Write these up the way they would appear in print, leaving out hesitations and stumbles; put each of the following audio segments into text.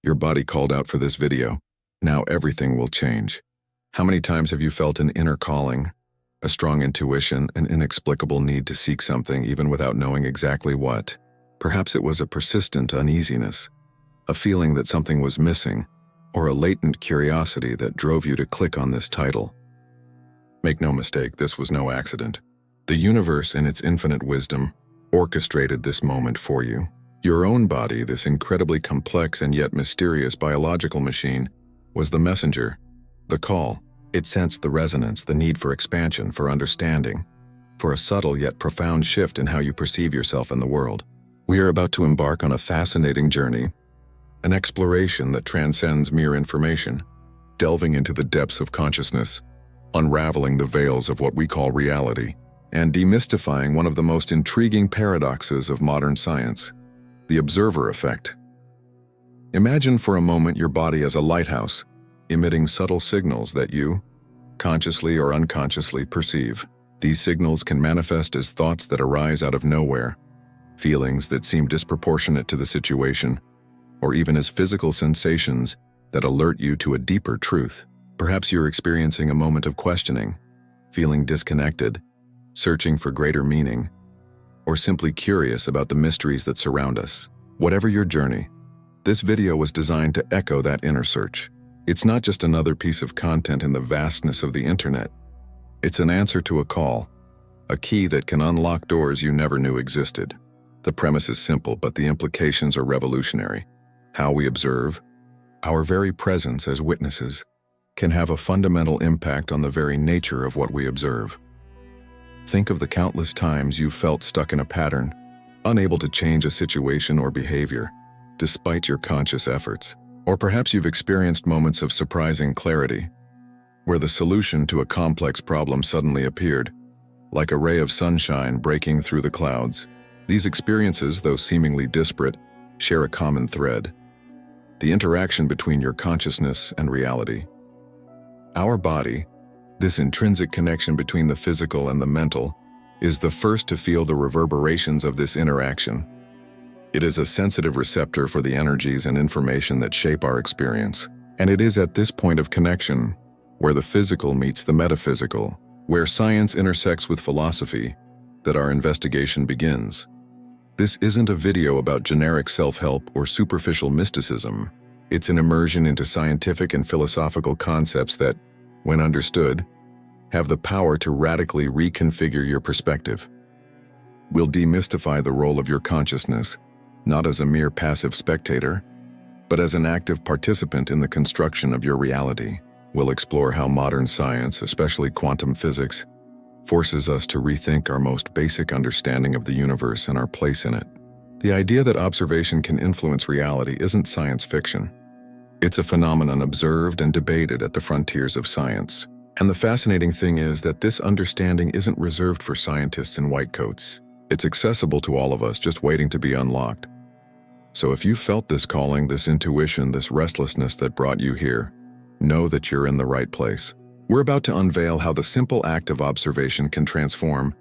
Your body called out for this video. Now everything will change. How many times have you felt an inner calling, a strong intuition, an inexplicable need to seek something even without knowing exactly what? Perhaps it was a persistent uneasiness, a feeling that something was missing, or a latent curiosity that drove you to click on this title. Make no mistake, this was no accident. The universe, in its infinite wisdom, orchestrated this moment for you. Your own body, this incredibly complex and yet mysterious biological machine, was the messenger, the call. It sensed the resonance, the need for expansion, for understanding, for a subtle yet profound shift in how you perceive yourself in the world. We are about to embark on a fascinating journey, an exploration that transcends mere information, delving into the depths of consciousness, unraveling the veils of what we call reality, and demystifying one of the most intriguing paradoxes of modern science, the observer effect. Imagine for a moment your body as a lighthouse, emitting subtle signals that you, consciously or unconsciously, perceive. These signals can manifest as thoughts that arise out of nowhere, feelings that seem disproportionate to the situation, or even as physical sensations that alert you to a deeper truth. Perhaps you're experiencing a moment of questioning, feeling disconnected, searching for greater meaning, or simply curious about the mysteries that surround us. Whatever your journey, this video was designed to echo that inner search. It's not just another piece of content in the vastness of the internet. It's an answer to a call, a key that can unlock doors you never knew existed. The premise is simple, but the implications are revolutionary. How we observe, our very presence as witnesses, can have a fundamental impact on the very nature of what we observe. Think of the countless times you've felt stuck in a pattern, unable to change a situation or behavior, despite your conscious efforts. Or perhaps you've experienced moments of surprising clarity, where the solution to a complex problem suddenly appeared, like a ray of sunshine breaking through the clouds. These experiences, though seemingly disparate, share a common thread: the interaction between your consciousness and reality. Our body, this intrinsic connection between the physical and the mental, is the first to feel the reverberations of this interaction. It is a sensitive receptor for the energies and information that shape our experience. And it is at this point of connection, where the physical meets the metaphysical, where science intersects with philosophy, that our investigation begins. This isn't a video about generic self-help or superficial mysticism. It's an immersion into scientific and philosophical concepts that, when understood, have the power to radically reconfigure your perspective. We'll demystify the role of your consciousness, not as a mere passive spectator, but as an active participant in the construction of your reality. We'll explore how modern science, especially quantum physics, forces us to rethink our most basic understanding of the universe and our place in it. The idea that observation can influence reality isn't science fiction. It's a phenomenon observed and debated at the frontiers of science. And the fascinating thing is that this understanding isn't reserved for scientists in white coats. It's accessible to all of us, just waiting to be unlocked. So if you felt this calling, this intuition, this restlessness that brought you here, know that you're in the right place. We're about to unveil how the simple act of observation can transform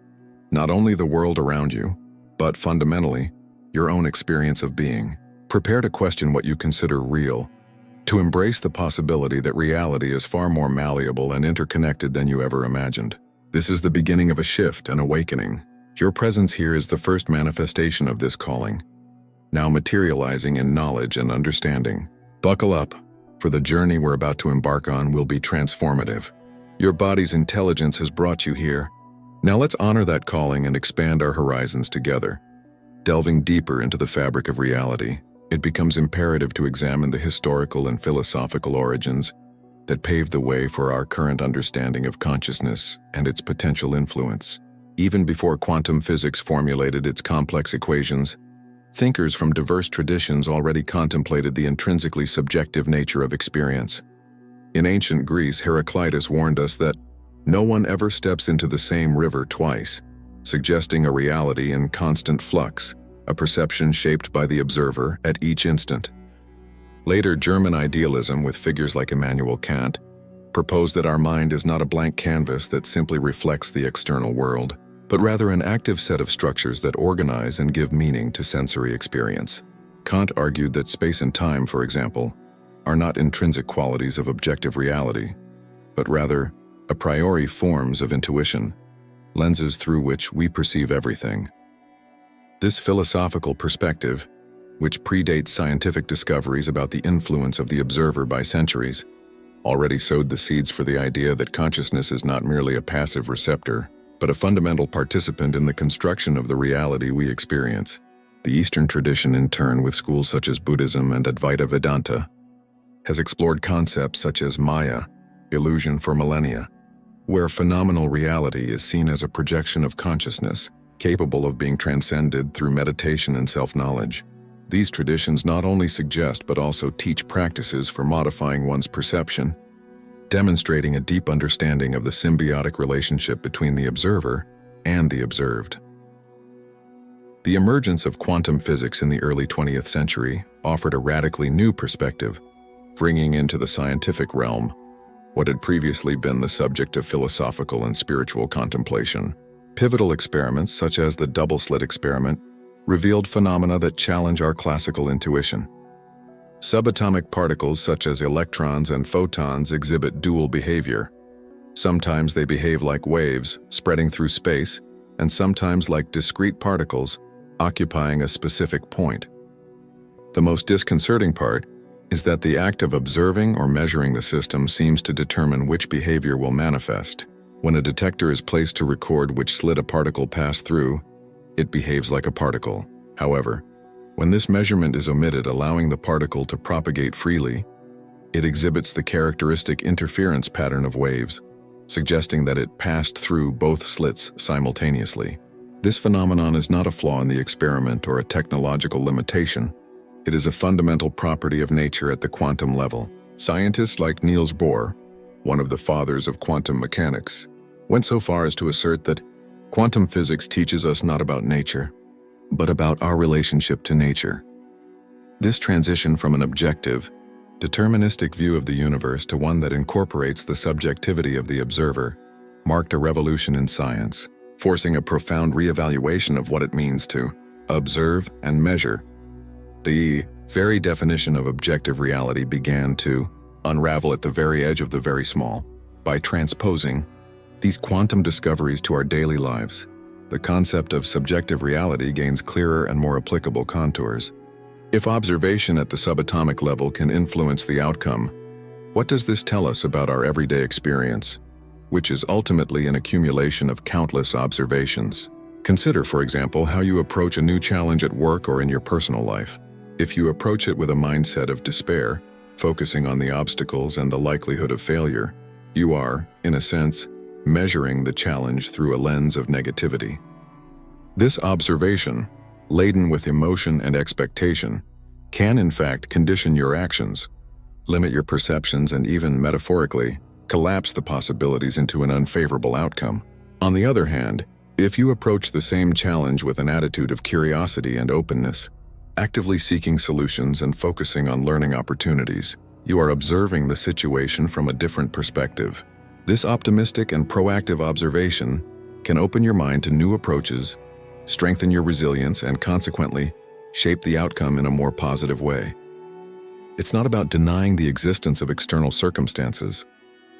not only the world around you, but fundamentally, your own experience of being. Prepare to question what you consider real, to embrace the possibility that reality is far more malleable and interconnected than you ever imagined. This is the beginning of a shift, an awakening. Your presence here is the first manifestation of this calling, now materializing in knowledge and understanding. Buckle up, for the journey we're about to embark on will be transformative. Your body's intelligence has brought you here. Now let's honor that calling and expand our horizons together. Delving deeper into the fabric of reality, it becomes imperative to examine the historical and philosophical origins that paved the way for our current understanding of consciousness and its potential influence. Even before quantum physics formulated its complex equations, thinkers from diverse traditions already contemplated the intrinsically subjective nature of experience. In ancient Greece, Heraclitus warned us that no one ever steps into the same river twice, suggesting a reality in constant flux, a perception shaped by the observer at each instant. Later, German idealism, with figures like Immanuel Kant, proposed that our mind is not a blank canvas that simply reflects the external world, but rather an active set of structures that organize and give meaning to sensory experience. Kant argued that space and time, for example, are not intrinsic qualities of objective reality, but rather a priori forms of intuition, lenses through which we perceive everything. This philosophical perspective, which predates scientific discoveries about the influence of the observer by centuries, already sowed the seeds for the idea that consciousness is not merely a passive receptor, but a fundamental participant in the construction of the reality we experience. The Eastern tradition, in turn, with schools such as Buddhism and Advaita Vedanta, has explored concepts such as Maya, illusion for millennia, where phenomenal reality is seen as a projection of consciousness, capable of being transcended through meditation and self-knowledge. These traditions not only suggest but also teach practices for modifying one's perception, demonstrating a deep understanding of the symbiotic relationship between the observer and the observed. The emergence of quantum physics in the early 20th century offered a radically new perspective, bringing into the scientific realm what had previously been the subject of philosophical and spiritual contemplation. Pivotal experiments such as the double-slit experiment revealed phenomena that challenge our classical intuition. Subatomic particles such as electrons and photons exhibit dual behavior. Sometimes they behave like waves, spreading through space, and sometimes like discrete particles, occupying a specific point. The most disconcerting part is that the act of observing or measuring the system seems to determine which behavior will manifest. When a detector is placed to record which slit a particle passed through, it behaves like a particle. However, when this measurement is omitted, allowing the particle to propagate freely, it exhibits the characteristic interference pattern of waves, suggesting that it passed through both slits simultaneously. This phenomenon is not a flaw in the experiment or a technological limitation. It is a fundamental property of nature at the quantum level. Scientists like Niels Bohr, one of the fathers of quantum mechanics, went so far as to assert that quantum physics teaches us not about nature, but about our relationship to nature. This transition from an objective, deterministic view of the universe to one that incorporates the subjectivity of the observer marked a revolution in science, forcing a profound reevaluation of what it means to observe and measure. The very definition of objective reality began to unravel at the very edge of the very small. By transposing these quantum discoveries to our daily lives, the concept of subjective reality gains clearer and more applicable contours. If observation at the subatomic level can influence the outcome, what does this tell us about our everyday experience, which is ultimately an accumulation of countless observations? Consider, for example, how you approach a new challenge at work or in your personal life. If you approach it with a mindset of despair, focusing on the obstacles and the likelihood of failure, you are, in a sense, measuring the challenge through a lens of negativity. This observation, laden with emotion and expectation, can in fact condition your actions, limit your perceptions, and even, metaphorically, collapse the possibilities into an unfavorable outcome. On the other hand, if you approach the same challenge with an attitude of curiosity and openness, actively seeking solutions and focusing on learning opportunities, you are observing the situation from a different perspective. This optimistic and proactive observation can open your mind to new approaches, strengthen your resilience, and consequently, shape the outcome in a more positive way. It's not about denying the existence of external circumstances,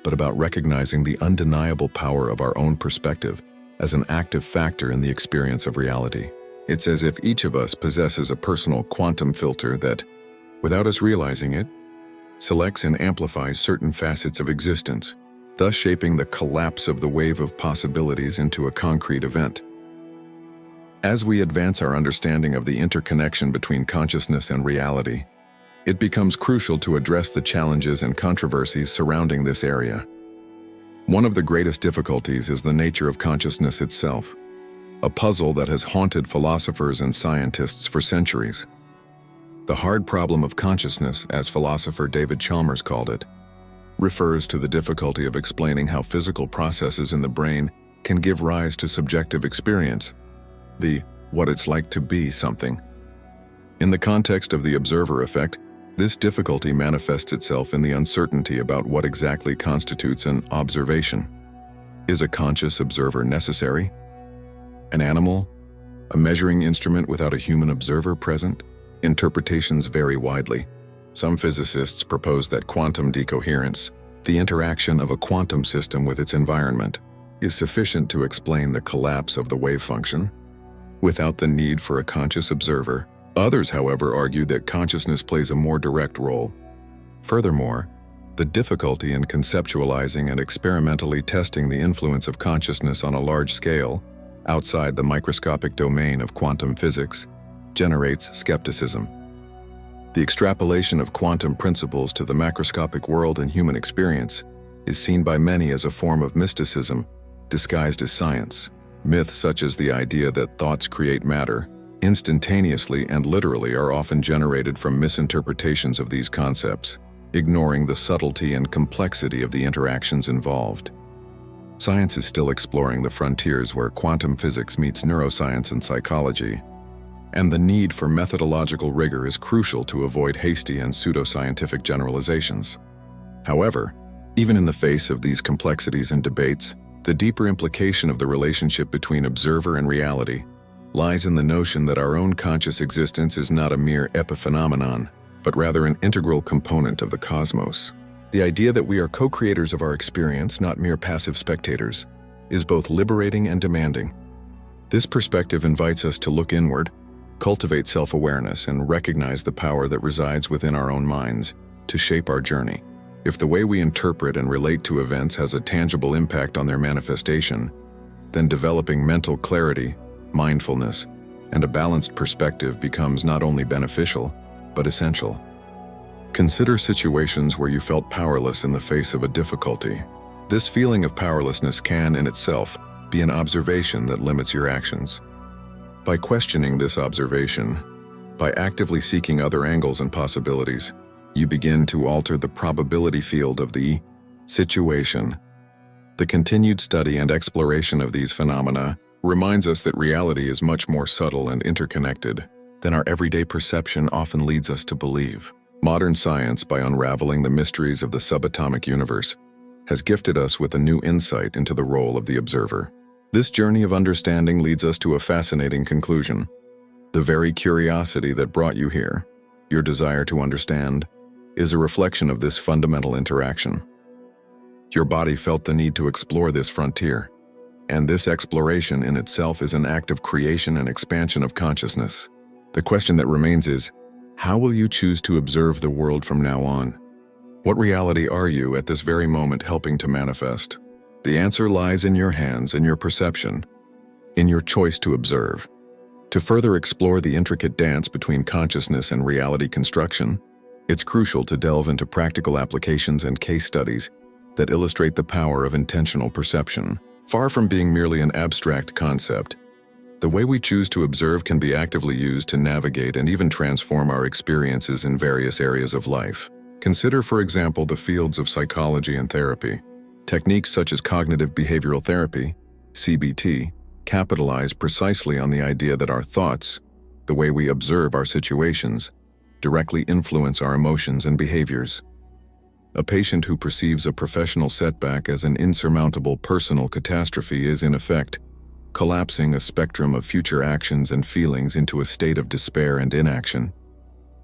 but about recognizing the undeniable power of our own perspective as an active factor in the experience of reality. It's as if each of us possesses a personal quantum filter that, without us realizing it, selects and amplifies certain facets of existence, thus shaping the collapse of the wave of possibilities into a concrete event. As we advance our understanding of the interconnection between consciousness and reality, it becomes crucial to address the challenges and controversies surrounding this area. One of the greatest difficulties is the nature of consciousness itself, a puzzle that has haunted philosophers and scientists for centuries. The hard problem of consciousness, as philosopher David Chalmers called it, refers to the difficulty of explaining how physical processes in the brain can give rise to subjective experience, the what it's like to be something. In the context of the observer effect, this difficulty manifests itself in the uncertainty about what exactly constitutes an observation. Is a conscious observer necessary? An animal? A measuring instrument without a human observer present? Interpretations vary widely. Some physicists propose that quantum decoherence, the interaction of a quantum system with its environment, is sufficient to explain the collapse of the wave function, without the need for a conscious observer. Others, however, argue that consciousness plays a more direct role. Furthermore, the difficulty in conceptualizing and experimentally testing the influence of consciousness on a large scale, outside the microscopic domain of quantum physics, generates skepticism. The extrapolation of quantum principles to the macroscopic world and human experience is seen by many as a form of mysticism disguised as science. Myths such as the idea that thoughts create matter, instantaneously and literally, are often generated from misinterpretations of these concepts, ignoring the subtlety and complexity of the interactions involved. Science is still exploring the frontiers where quantum physics meets neuroscience and psychology, and the need for methodological rigor is crucial to avoid hasty and pseudoscientific generalizations. However, even in the face of these complexities and debates, the deeper implication of the relationship between observer and reality lies in the notion that our own conscious existence is not a mere epiphenomenon, but rather an integral component of the cosmos. The idea that we are co-creators of our experience, not mere passive spectators, is both liberating and demanding. This perspective invites us to look inward, cultivate self-awareness, and recognize the power that resides within our own minds to shape our journey. If the way we interpret and relate to events has a tangible impact on their manifestation, then developing mental clarity, mindfulness, and a balanced perspective becomes not only beneficial, but essential. Consider situations where you felt powerless in the face of a difficulty. This feeling of powerlessness can, in itself, be an observation that limits your actions. By questioning this observation, by actively seeking other angles and possibilities, you begin to alter the probability field of the situation. The continued study and exploration of these phenomena reminds us that reality is much more subtle and interconnected than our everyday perception often leads us to believe. Modern science, by unraveling the mysteries of the subatomic universe, has gifted us with a new insight into the role of the observer. This journey of understanding leads us to a fascinating conclusion. The very curiosity that brought you here, your desire to understand, is a reflection of this fundamental interaction. Your body felt the need to explore this frontier, and this exploration in itself is an act of creation and expansion of consciousness. The question that remains is, how will you choose to observe the world from now on? What reality are you at this very moment helping to manifest? The answer lies in your hands and your perception, in your choice to observe. To further explore the intricate dance between consciousness and reality construction, it's crucial to delve into practical applications and case studies that illustrate the power of intentional perception. Far from being merely an abstract concept, the way we choose to observe can be actively used to navigate and even transform our experiences in various areas of life. Consider, for example, the fields of psychology and therapy. Techniques such as cognitive behavioral therapy, CBT, capitalize precisely on the idea that our thoughts, the way we observe our situations, directly influence our emotions and behaviors. A patient who perceives a professional setback as an insurmountable personal catastrophe is, in effect, collapsing a spectrum of future actions and feelings into a state of despair and inaction.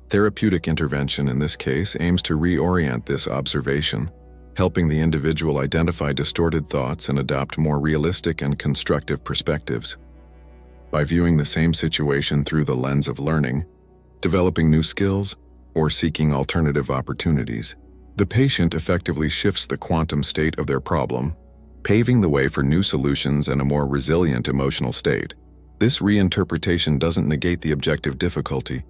Therapeutic intervention in this case aims to reorient this observation, helping the individual identify distorted thoughts and adopt more realistic and constructive perspectives. By viewing the same situation through the lens of learning, developing new skills, or seeking alternative opportunities, the patient effectively shifts the quantum state of their problem, paving the way for new solutions and a more resilient emotional state. This reinterpretation doesn't negate the objective difficulty,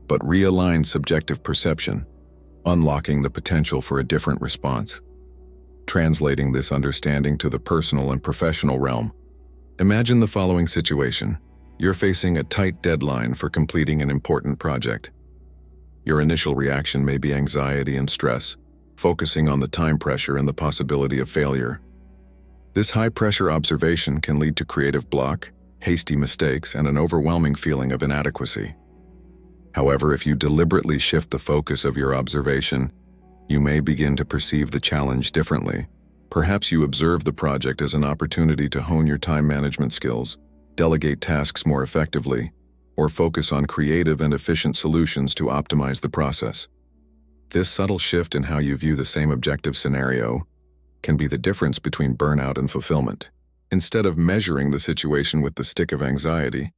but realigns subjective perception, unlocking the potential for a different response. Translating this understanding to the personal and professional realm, imagine the following situation. You're facing a tight deadline for completing an important project. Your initial reaction may be anxiety and stress, focusing on the time pressure and the possibility of failure. This high-pressure observation can lead to creative block, hasty mistakes, and an overwhelming feeling of inadequacy. However, if you deliberately shift the focus of your observation, you may begin to perceive the challenge differently. Perhaps you observe the project as an opportunity to hone your time management skills, delegate tasks more effectively, or focus on creative and efficient solutions to optimize the process. This subtle shift in how you view the same objective scenario can be the difference between burnout and fulfillment. Instead of measuring the situation with the stick of anxiety,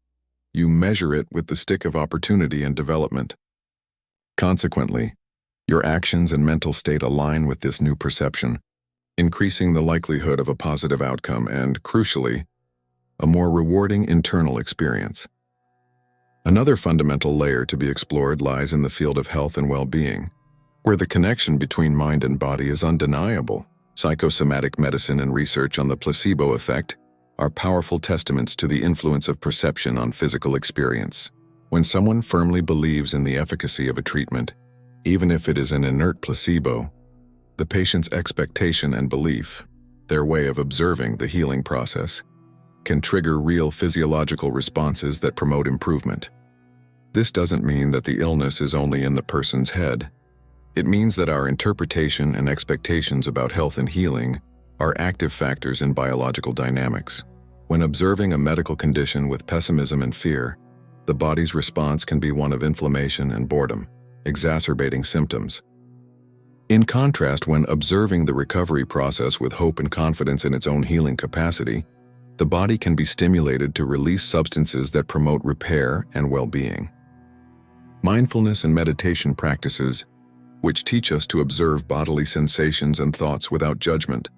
you measure it with the stick of opportunity and development. Consequently, your actions and mental state align with this new perception, increasing the likelihood of a positive outcome and, crucially, a more rewarding internal experience. Another fundamental layer to be explored lies in the field of health and well-being, where the connection between mind and body is undeniable. Psychosomatic medicine and research on the placebo effect are powerful testaments to the influence of perception on physical experience. When someone firmly believes in the efficacy of a treatment, even if it is an inert placebo, the patient's expectation and belief, their way of observing the healing process, can trigger real physiological responses that promote improvement. This doesn't mean that the illness is only in the person's head. It means that our interpretation and expectations about health and healing are active factors in biological dynamics. When observing a medical condition with pessimism and fear, the body's response can be one of inflammation and boredom, exacerbating symptoms. In contrast, when observing the recovery process with hope and confidence in its own healing capacity, the body can be stimulated to release substances that promote repair and well-being. Mindfulness and meditation practices, which teach us to observe bodily sensations and thoughts without judgment,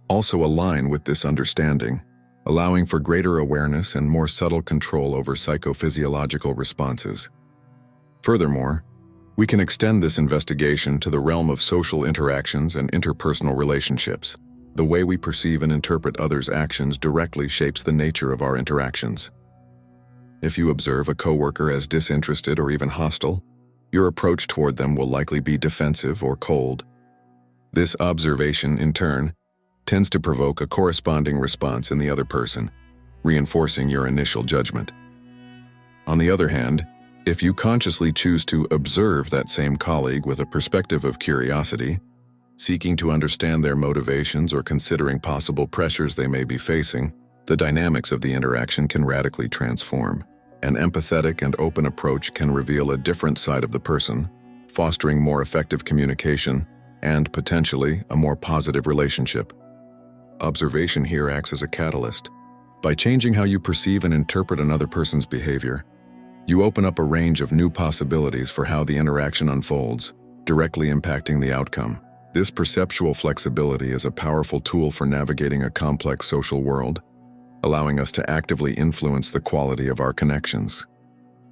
also align with this understanding, allowing for greater awareness and more subtle control over psychophysiological responses. Furthermore, we can extend this investigation to the realm of social interactions and interpersonal relationships. The way we perceive and interpret others' actions directly shapes the nature of our interactions. If you observe a coworker as disinterested or even hostile, your approach toward them will likely be defensive or cold. This observation, in turn, tends to provoke a corresponding response in the other person, reinforcing your initial judgment. On the other hand, if you consciously choose to observe that same colleague with a perspective of curiosity, seeking to understand their motivations or considering possible pressures they may be facing, the dynamics of the interaction can radically transform. An empathetic and open approach can reveal a different side of the person, fostering more effective communication and, potentially, a more positive relationship. Observation here acts as a catalyst. By changing how you perceive and interpret another person's behavior, you open up a range of new possibilities for how the interaction unfolds, directly impacting the outcome. This perceptual flexibility is a powerful tool for navigating a complex social world, allowing us to actively influence the quality of our connections.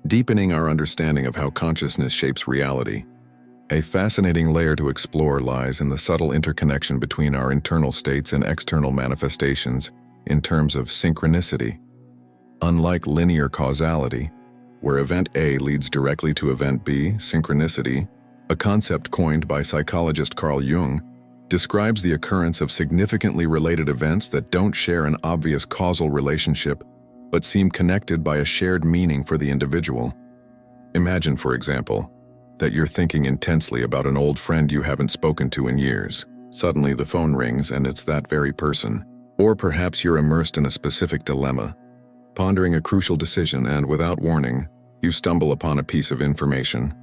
Deepening our understanding of how consciousness shapes reality, a fascinating layer to explore lies in the subtle interconnection between our internal states and external manifestations in terms of synchronicity. Unlike linear causality, where event A leads directly to event B, synchronicity, a concept coined by psychologist Carl Jung, describes the occurrence of significantly related events that don't share an obvious causal relationship but seem connected by a shared meaning for the individual. Imagine, for example, that you're thinking intensely about an old friend you haven't spoken to in years. Suddenly the phone rings and it's that very person. Or perhaps you're immersed in a specific dilemma, pondering a crucial decision, and without warning, you stumble upon a piece of information,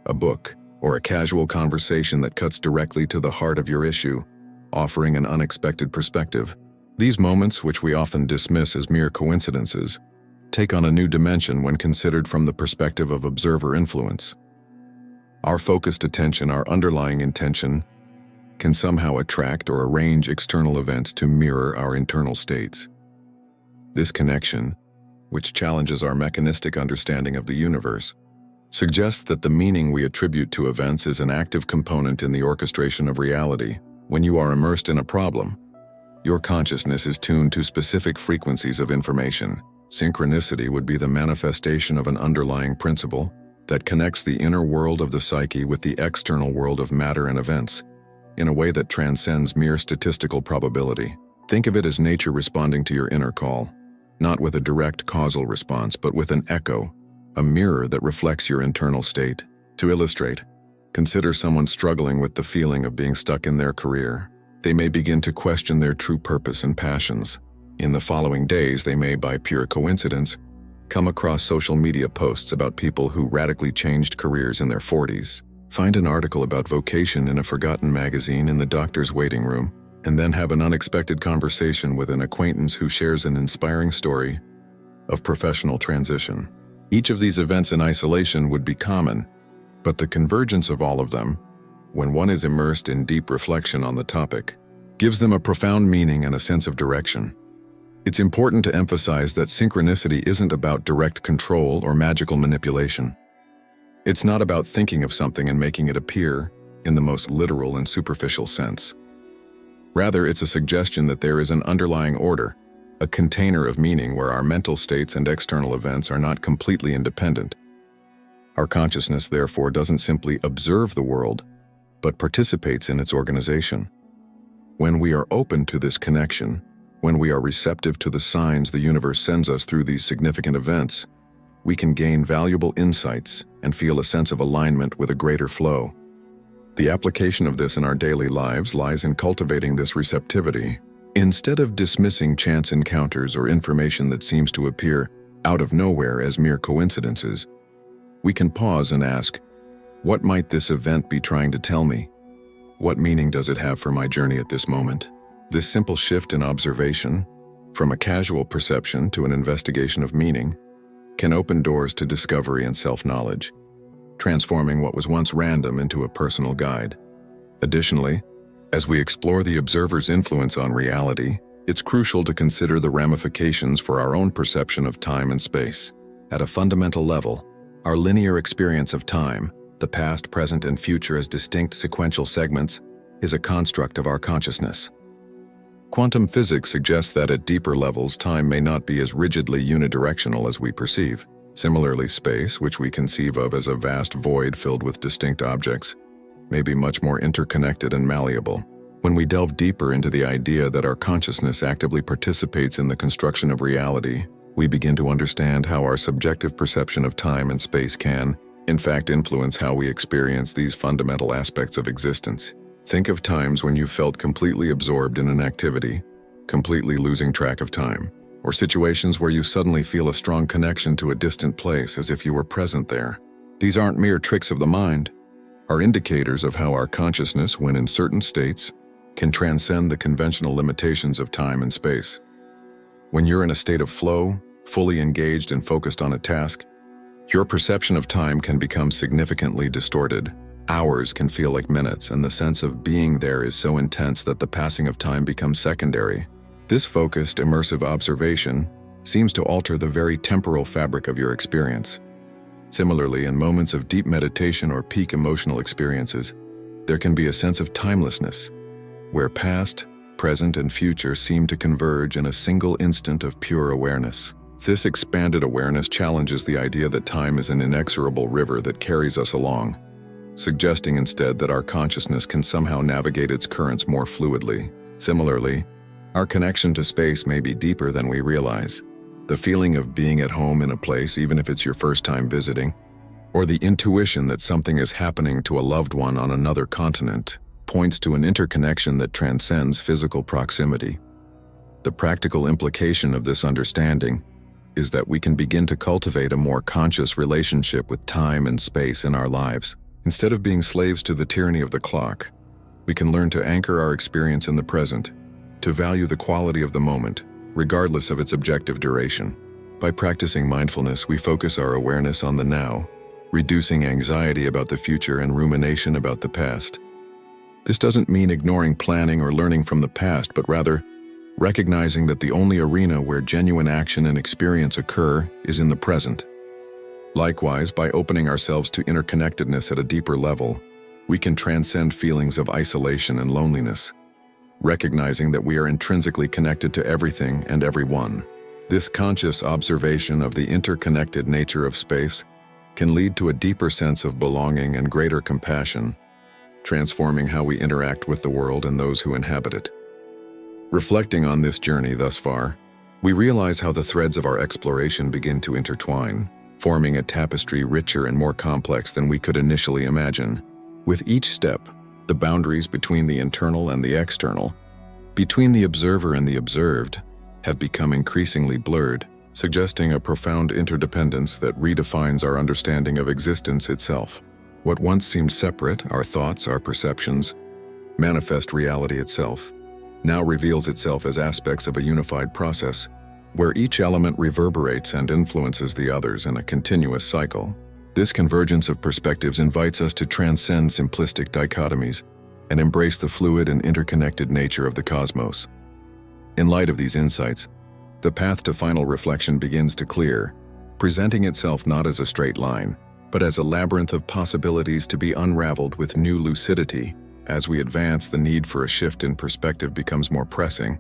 a book, or a casual conversation that cuts directly to the heart of your issue, offering an unexpected perspective. These moments, which we often dismiss as mere coincidences, take on a new dimension when considered from the perspective of observer influence. Our focused attention, our underlying intention, can somehow attract or arrange external events to mirror our internal states. This connection, which challenges our mechanistic understanding of the universe, suggests that the meaning we attribute to events is an active component in the orchestration of reality. When you are immersed in a problem, your consciousness is tuned to specific frequencies of information. Synchronicity would be the manifestation of an underlying principle that connects the inner world of the psyche with the external world of matter and events, in a way that transcends mere statistical probability. Think of it as nature responding to your inner call, not with a direct causal response, but with an echo, a mirror that reflects your internal state. To illustrate, consider someone struggling with the feeling of being stuck in their career. They may begin to question their true purpose and passions. In the following days, they may, by pure coincidence, Come across social media posts about people who radically changed careers in their 40s. Find an article about vocation in a forgotten magazine in the doctor's waiting room, and then have an unexpected conversation with an acquaintance who shares an inspiring story of professional transition. Each of these events in isolation would be common, but the convergence of all of them, when one is immersed in deep reflection on the topic, gives them a profound meaning and a sense of direction. It's important to emphasize that synchronicity isn't about direct control or magical manipulation. It's not about thinking of something and making it appear in the most literal and superficial sense. Rather, it's a suggestion that there is an underlying order, a container of meaning where our mental states and external events are not completely independent. Our consciousness, therefore, doesn't simply observe the world, but participates in its organization. When we are open to this connection, when we are receptive to the signs the universe sends us through these significant events, we can gain valuable insights and feel a sense of alignment with a greater flow. The application of this in our daily lives lies in cultivating this receptivity. Instead of dismissing chance encounters or information that seems to appear out of nowhere as mere coincidences, we can pause and ask, what might this event be trying to tell me? What meaning does it have for my journey at this moment? This simple shift in observation, from a casual perception to an investigation of meaning, can open doors to discovery and self-knowledge, transforming what was once random into a personal guide. Additionally, as we explore the observer's influence on reality, it's crucial to consider the ramifications for our own perception of time and space. At a fundamental level, our linear experience of time, the past, present, and future as distinct sequential segments, is a construct of our consciousness. Quantum physics suggests that at deeper levels, time may not be as rigidly unidirectional as we perceive. Similarly, space, which we conceive of as a vast void filled with distinct objects, may be much more interconnected and malleable. When we delve deeper into the idea that our consciousness actively participates in the construction of reality, we begin to understand how our subjective perception of time and space can, in fact, influence how we experience these fundamental aspects of existence. Think of times when you felt completely absorbed in an activity, completely losing track of time, or situations where you suddenly feel a strong connection to a distant place as if you were present there. These aren't mere tricks of the mind, are indicators of how our consciousness, when in certain states, can transcend the conventional limitations of time and space. When you're in a state of flow, fully engaged and focused on a task, your perception of time can become significantly distorted. Hours can feel like minutes, and the sense of being there is so intense that the passing of time becomes secondary. This focused, immersive observation seems to alter the very temporal fabric of your experience. Similarly, in moments of deep meditation or peak emotional experiences, there can be a sense of timelessness, where past, present, and future seem to converge in a single instant of pure awareness. This expanded awareness challenges the idea that time is an inexorable river that carries us along, suggesting instead that our consciousness can somehow navigate its currents more fluidly. Similarly, our connection to space may be deeper than we realize. The feeling of being at home in a place, even if it's your first time visiting, or the intuition that something is happening to a loved one on another continent, points to an interconnection that transcends physical proximity. The practical implication of this understanding is that we can begin to cultivate a more conscious relationship with time and space in our lives. Instead of being slaves to the tyranny of the clock, we can learn to anchor our experience in the present, to value the quality of the moment, regardless of its objective duration. By practicing mindfulness, we focus our awareness on the now, reducing anxiety about the future and rumination about the past. This doesn't mean ignoring planning or learning from the past, but rather recognizing that the only arena where genuine action and experience occur is in the present. Likewise, by opening ourselves to interconnectedness at a deeper level, we can transcend feelings of isolation and loneliness, recognizing that we are intrinsically connected to everything and everyone. This conscious observation of the interconnected nature of space can lead to a deeper sense of belonging and greater compassion, transforming how we interact with the world and those who inhabit it. Reflecting on this journey thus far, we realize how the threads of our exploration begin to intertwine, forming a tapestry richer and more complex than we could initially imagine. With each step, the boundaries between the internal and the external, between the observer and the observed, have become increasingly blurred. suggesting a profound interdependence that redefines our understanding of existence itself. What once seemed separate, our thoughts, our perceptions, manifest reality itself, now reveals itself as aspects of a unified process, where each element reverberates and influences the others in a continuous cycle. This convergence of perspectives invites us to transcend simplistic dichotomies and embrace the fluid and interconnected nature of the cosmos. In light of these insights, the path to final reflection begins to clear, presenting itself not as a straight line, but as a labyrinth of possibilities to be unraveled with new lucidity. As we advance, the need for a shift in perspective becomes more pressing,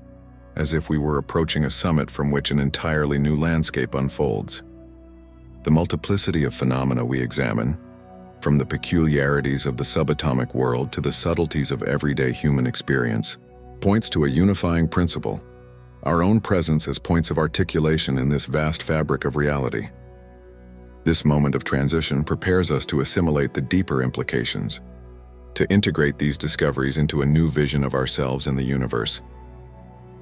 as if we were approaching a summit from which an entirely new landscape unfolds. The multiplicity of phenomena we examine, from the peculiarities of the subatomic world to the subtleties of everyday human experience, points to a unifying principle: our own presence as points of articulation in this vast fabric of reality. This moment of transition prepares us to assimilate the deeper implications, to integrate these discoveries into a new vision of ourselves and the universe.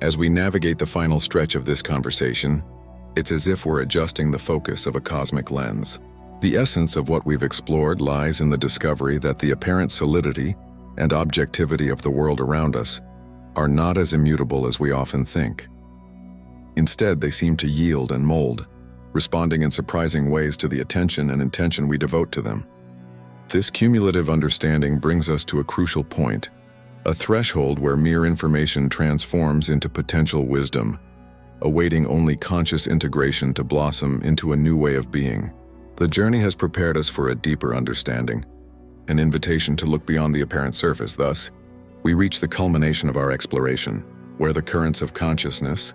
As we navigate the final stretch of this conversation, it's as if we're adjusting the focus of a cosmic lens. The essence of what we've explored lies in the discovery that the apparent solidity and objectivity of the world around us are not as immutable as we often think. Instead, they seem to yield and mold, responding in surprising ways to the attention and intention we devote to them. This cumulative understanding brings us to a crucial point, a threshold where mere information transforms into potential wisdom, awaiting only conscious integration to blossom into a new way of being. The journey has prepared us for a deeper understanding, an invitation to look beyond the apparent surface. Thus, we reach the culmination of our exploration, where the currents of consciousness,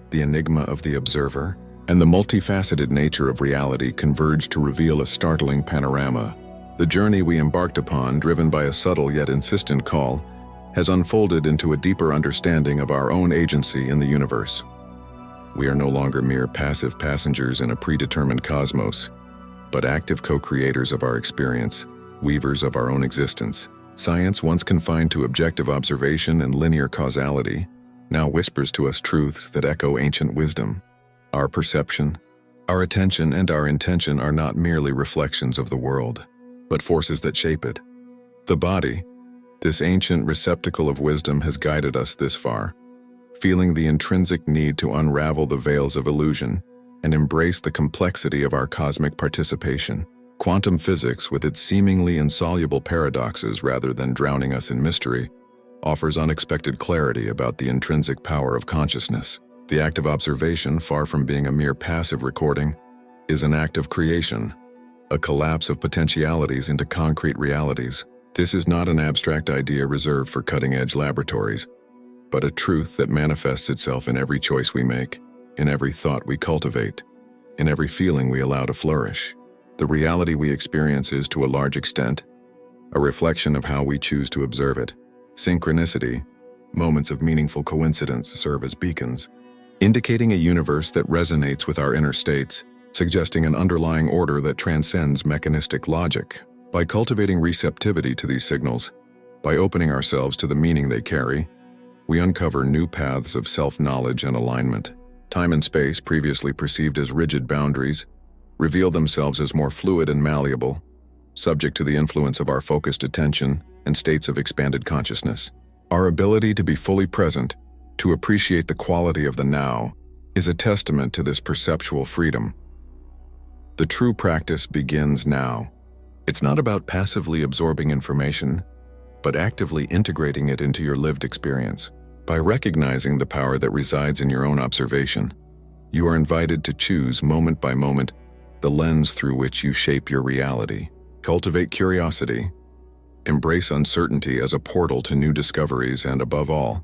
the enigma of the observer, and the multifaceted nature of reality converge to reveal a startling panorama. The journey we embarked upon, driven by a subtle yet insistent call, has unfolded into a deeper understanding of our own agency in the universe. We are no longer mere passive passengers in a predetermined cosmos, but active co-creators of our experience, weavers of our own existence. Science, once confined to objective observation and linear causality, now whispers to us truths that echo ancient wisdom. Our perception, our attention, and our intention are not merely reflections of the world, but forces that shape it. The body, this ancient receptacle of wisdom, has guided us this far, feeling the intrinsic need to unravel the veils of illusion and embrace the complexity of our cosmic participation. Quantum physics, with its seemingly insoluble paradoxes rather than drowning us in mystery, offers unexpected clarity about the intrinsic power of consciousness. The act of observation, far from being a mere passive recording, is an act of creation, a collapse of potentialities into concrete realities. This is not an abstract idea reserved for cutting-edge laboratories, but a truth that manifests itself in every choice we make, in every thought we cultivate, in every feeling we allow to flourish. The reality we experience is, to a large extent, a reflection of how we choose to observe it. Synchronicity, moments of meaningful coincidence, serve as beacons, indicating a universe that resonates with our inner states, suggesting an underlying order that transcends mechanistic logic. By cultivating receptivity to these signals, by opening ourselves to the meaning they carry, we uncover new paths of self-knowledge and alignment. Time and space, previously perceived as rigid boundaries, reveal themselves as more fluid and malleable, subject to the influence of our focused attention and states of expanded consciousness. Our ability to be fully present, to appreciate the quality of the now, is a testament to this perceptual freedom. The true practice begins now. It's not about passively absorbing information, but actively integrating it into your lived experience. By recognizing the power that resides in your own observation, you are invited to choose, moment by moment, the lens through which you shape your reality. Cultivate curiosity, embrace uncertainty as a portal to new discoveries, and above all,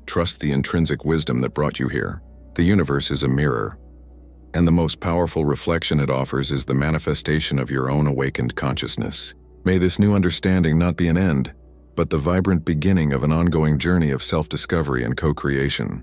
trust the intrinsic wisdom that brought you here. The universe is a mirror, and the most powerful reflection it offers is the manifestation of your own awakened consciousness. May this new understanding not be an end, but the vibrant beginning of an ongoing journey of self-discovery and co-creation.